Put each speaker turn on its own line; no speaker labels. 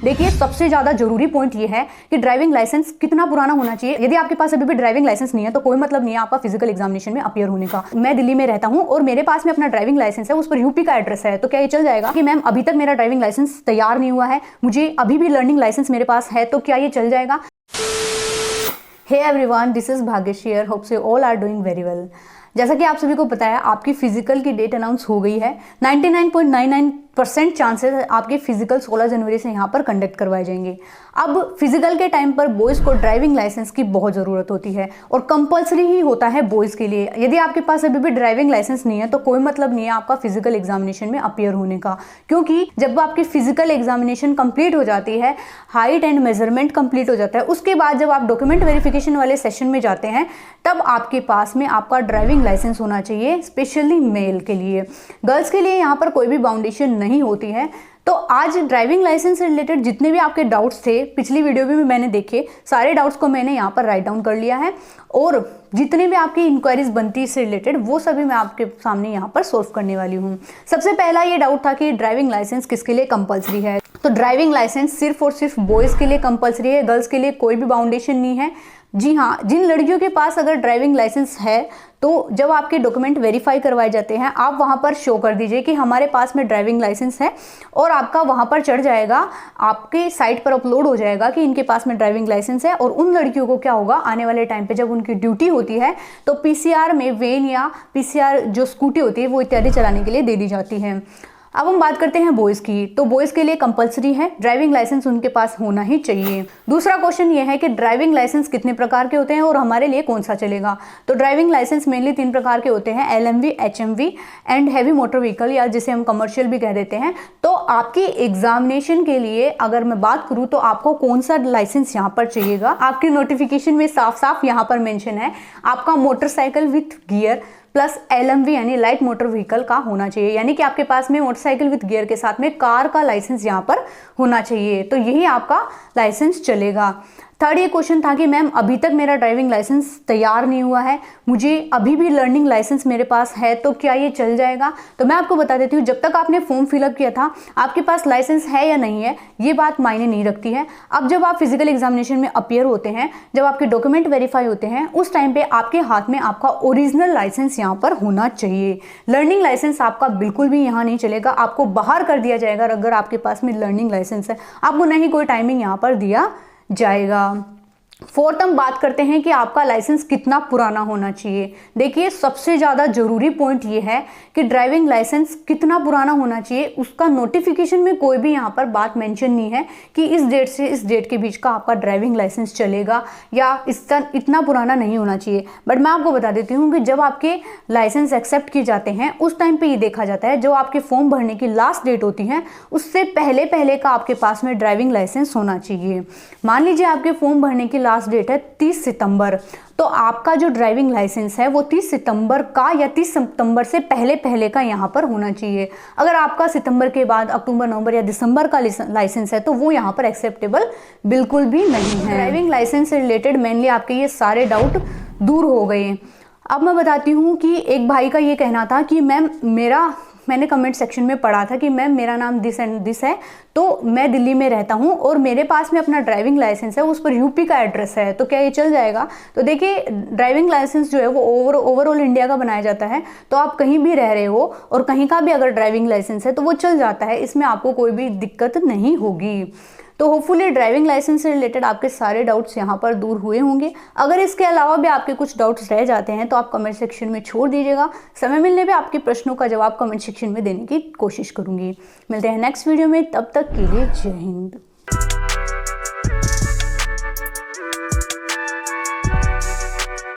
देखिए सबसे ज़्यादा जरूरी पॉइंट ये है कि ड्राइविंग लाइसेंस कितना पुराना होना चाहिए। यदि आपके पास अभी भी ड्राइविंग लाइसेंस नहीं है तो कोई मतलब नहीं है आपका फिजिकल एग्जामिनेशन में अपीयर होने का। मैं दिल्ली में रहता हूँ और मेरे पास में अपना ड्राइविंग लाइसेंस है, उस पर यूपी का एड्रेस है, तो क्या ये चल जाएगा कि मैम अभी तक मेरा ड्राइविंग लाइसेंस तैयार नहीं हुआ है, मुझे अभी भी लर्निंग लाइसेंस मेरे पास है, तो क्या ये चल जाएगा? Hey everyone, this is Bhagyashree. Hope you all are doing very well. जैसा कि आप सभी को पता है आपकी फिजिकल की डेट अनाउंस हो गई है। 99.99% चांसेस है आपके फिजिकल 16 जनवरी से यहाँ पर कंडक्ट करवाए जाएंगे। अब फिजिकल के टाइम पर बॉयज़ को ड्राइविंग लाइसेंस की बहुत ज़रूरत होती है और कंपलसरी ही होता है बॉयज़ के लिए। यदि आपके पास अभी भी ड्राइविंग लाइसेंस नहीं है तो कोई मतलब नहीं है आपका फिजिकल एग्जामिनेशन में अपीयर होने का, क्योंकि जब आपकी फिजिकल एग्जामिनेशन कंप्लीट हो जाती है, हाइट एंड मेजरमेंट कंप्लीट हो जाता है, उसके बाद जब आप डॉक्यूमेंट वेरिफिकेशन वाले सेशन में जाते हैं तब आपके पास में आपका ड्राइविंग लाइसेंस होना चाहिए, स्पेशली मेल के लिए। गर्ल्स के लिए यहाँ पर कोई भी बाउंडेशन नहीं होती है। तो आज ड्राइविंग लाइसेंस से रिलेटेड जितने भी आपके डाउट्स थे, पिछली वीडियो में भी मैंने देखे, सारे डाउट्स को मैंने यहाँ पर राइट डाउन कर लिया है और जितने भी आपकी इंक्वायरीज बनती है इससे रिलेटेड वो सभी मैं आपके सामने यहाँ पर सोल्व करने वाली हूँ। सबसे पहला ये डाउट था कि ड्राइविंग लाइसेंस किसके लिए कंपलसरी है। तो ड्राइविंग लाइसेंस सिर्फ और सिर्फ बॉयज़ के लिए कंपलसरी है, गर्ल्स के लिए कोई भी बाउंडेशन नहीं है। जी हाँ, जिन लड़कियों के पास अगर ड्राइविंग लाइसेंस है तो जब आपके डॉक्यूमेंट वेरीफाई करवाए जाते हैं आप वहाँ पर शो कर दीजिए कि हमारे पास में ड्राइविंग लाइसेंस है और आपका वहाँ पर चढ़ जाएगा, आपके साइट पर अपलोड हो जाएगा कि इनके पास में ड्राइविंग लाइसेंस है। और उन लड़कियों को क्या होगा, आने वाले टाइम पे जब उनकी ड्यूटी होती है तो पीसीआर में वेन या पीसीआर जो स्कूटी होती है वो इत्यादि चलाने के लिए दे दी जाती है। अब हम बात करते हैं बॉयज़ की, तो बॉयज़ के लिए कंपलसरी है, ड्राइविंग लाइसेंस उनके पास होना ही चाहिए। दूसरा क्वेश्चन ये है कि ड्राइविंग लाइसेंस कितने प्रकार के होते हैं और हमारे लिए कौन सा चलेगा। तो ड्राइविंग लाइसेंस मेनली 3 प्रकार के होते हैं, LMV, HMV and heavy motor vehicle, या जिसे हम कमर्शियल भी कह देते हैं। तो आपकी एग्जामिनेशन के लिए अगर मैं बात करूँ तो आपको कौन सा लाइसेंस यहाँ पर चाहिएगा, आपकी नोटिफिकेशन में साफ साफ यहाँ पर मेंशन है, आपका motorcycle with gear plus LMV यानी लाइट मोटर व्हीकल का होना चाहिए, यानी कि आपके पास में मोटरसाइकिल विद गियर के साथ में कार का लाइसेंस यहाँ पर होना चाहिए, तो यही आपका लाइसेंस चलेगा। थर्ड ये क्वेश्चन था कि मैम अभी तक मेरा ड्राइविंग लाइसेंस तैयार नहीं हुआ है, मुझे अभी भी लर्निंग लाइसेंस मेरे पास है, तो क्या ये चल जाएगा। तो मैं आपको बता देती हूँ, जब तक आपने फॉर्म फिलअप किया था आपके पास लाइसेंस है या नहीं है ये बात मायने नहीं रखती है। अब जब आप फिजिकल एग्जामिनेशन में अपीयर होते हैं, जब आपके डॉक्यूमेंट वेरीफाई होते हैं, उस टाइम पे आपके हाथ में आपका ओरिजिनल लाइसेंस यहाँ पर होना चाहिए। लर्निंग लाइसेंस आपका बिल्कुल भी यहाँ नहीं चलेगा, आपको बाहर कर दिया जाएगा अगर आपके पास में लर्निंग लाइसेंस है, आपको नहीं कोई टाइमिंग यहाँ पर दिया जाएगा। फोर्थ हम बात करते हैं कि आपका लाइसेंस कितना पुराना होना चाहिए। देखिए सबसे ज़्यादा जरूरी पॉइंट ये है कि ड्राइविंग लाइसेंस कितना पुराना होना चाहिए, उसका नोटिफिकेशन में कोई भी यहाँ पर बात मेंशन नहीं है कि इस डेट से इस डेट के बीच का आपका ड्राइविंग लाइसेंस चलेगा या इसका इतना पुराना नहीं होना चाहिए। बट मैं आपको बता देती हूँ कि जब आपके लाइसेंस एक्सेप्ट किए जाते हैं उस टाइम पर ये देखा जाता है, जो आपके फॉर्म भरने की लास्ट डेट होती है उससे पहले पहले का आपके पास में ड्राइविंग लाइसेंस होना चाहिए। मान लीजिए आपके फॉर्म भरने की लास्ट डेट है 30 सितंबर, तो आपका जो ड्राइविंग लाइसेंस है वो 30 सितंबर का या 30 सितंबर से पहले पहले का यहाँ पर होना चाहिए। अगर आपका सितंबर के बाद अक्टूबर, नवंबर या दिसंबर का लाइसेंस है तो वो यहाँ पर एक्सेप्टेबल बिल्कुल भी नहीं है। ड्राइविंग लाइसेंस से रिलेटेड मेनली आपके ये सारे डाउट दूर हो गए। अब मैं बताती हूँ कि एक भाई का ये कहना था कि मैम मैंने कमेंट सेक्शन में पढ़ा था कि मैम मेरा नाम दिस एंड दिस है, तो मैं दिल्ली में रहता हूँ और मेरे पास में अपना ड्राइविंग लाइसेंस है, उस पर यूपी का एड्रेस है, तो क्या ये चल जाएगा। तो देखिए ड्राइविंग लाइसेंस जो है वो ओवरऑल इंडिया का बनाया जाता है, तो आप कहीं भी रह रहे हो और कहीं का भी अगर ड्राइविंग लाइसेंस है तो वो चल जाता है, इसमें आपको कोई भी दिक्कत नहीं होगी। तो होपफुली ड्राइविंग लाइसेंस से रिलेटेड आपके सारे डाउट्स यहाँ पर दूर हुए होंगे। अगर इसके अलावा भी आपके कुछ डाउट्स रह जाते हैं तो आप कमेंट सेक्शन में छोड़ दीजिएगा, समय मिलने पे आपके प्रश्नों का जवाब कमेंट सेक्शन में देने की कोशिश करूँगी। मिलते हैं नेक्स्ट वीडियो में, तब तक के लिए जय हिंद।